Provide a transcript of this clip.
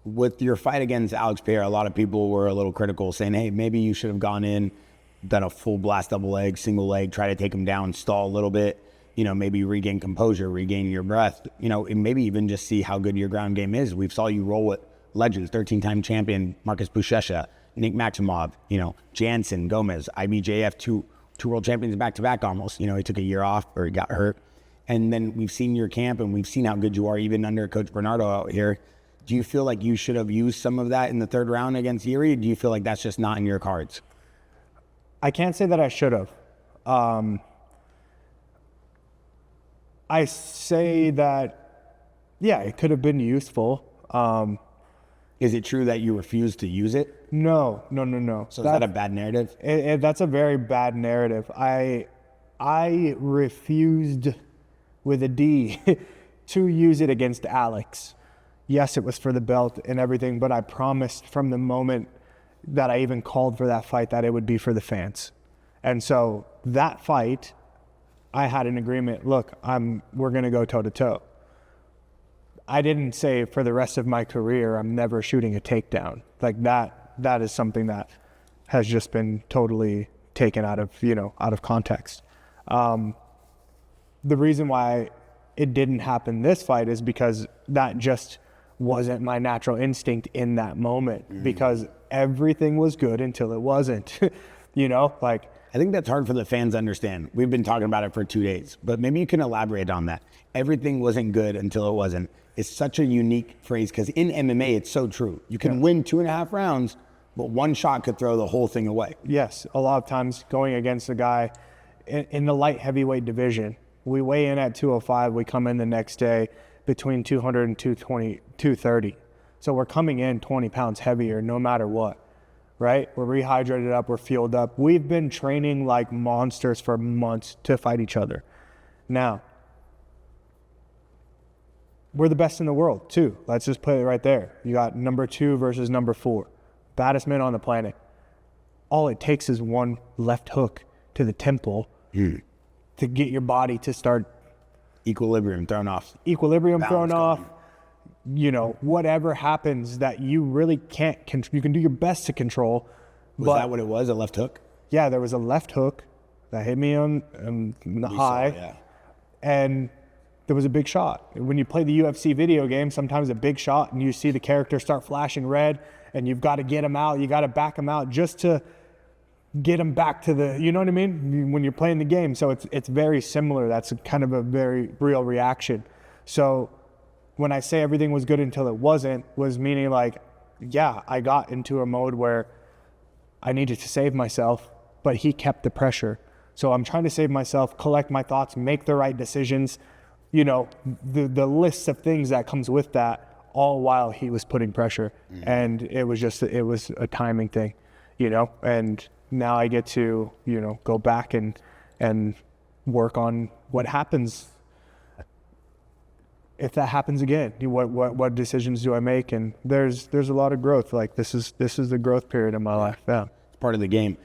with your fight against Alex Pereira, a lot of people were a little critical, saying, hey, maybe you should have gone in, done a full blast double leg, single leg, try to take him down, stall a little bit, maybe regain composure, regain your breath, and maybe even just see how good your ground game is. We saw you roll with legends, 13-time champion Marcus Buchecha, Nick Maximov, Jansen, Gomez, IBJF, two world champions back-to-back almost. He took a year off or he got hurt. And then we've seen your camp and we've seen how good you are even under Coach Bernardo out here. Do you feel like you should have used some of that in the third round against Jiri? Or do you feel like that's just not in your cards? I can't say that I should have. I say that, yeah, it could have been useful. Is it true that you refused to use it? No. So is that a bad narrative? That's a very bad narrative. I refused, with a D, to use it against Alex. Yes, it was for the belt and everything, but I promised from the moment that I even called for that fight that it would be for the fans. And so that fight, I had an agreement, look, we're going to go toe-to-toe. I didn't say for the rest of my career I'm never shooting a takedown. Like that is something that has just been totally taken out of context. The reason why it didn't happen this fight is because that just wasn't my natural instinct in that moment, because everything was good until it wasn't. I think that's hard for the fans to understand. We've been talking about it for 2 days, but maybe you can elaborate on that. Everything wasn't good until it wasn't. It's such a unique phrase because in MMA, it's so true. You can win 2.5 rounds, but one shot could throw the whole thing away. Yes, a lot of times going against a guy in the light heavyweight division, we weigh in at 205, we come in the next day between 200 and 220, 230. So we're coming in 20 pounds heavier no matter what, right? We're rehydrated up, we're fueled up. We've been training like monsters for months to fight each other. Now, we're the best in the world too. Let's just put it right there. You got number 2 versus number 4. Baddest men on the planet. All it takes is one left hook to the temple to get your body to start equilibrium thrown off. Whatever happens that you really can't you can do your best to control. Was that what it was, a left hook? Yeah, there was a left hook that hit me on the high, and there was a big shot. When you play the UFC video game, sometimes a big shot and you see the character start flashing red and you've got to get him out, you got to back him out just to get him back to the, you know what I mean? When you're playing the game. So it's very similar. That's kind of a very real reaction. So when I say everything was good until it wasn't, was meaning like, yeah, I got into a mode where I needed to save myself, but he kept the pressure. So I'm trying to save myself, collect my thoughts, make the right decisions, the list of things that comes with that, all while he was putting pressure. And it was a timing thing, and now I get to, go back and work on what happens if that happens again. What decisions do I make? And there's a lot of growth. Like this is the growth period of my life. Yeah. It's part of the game.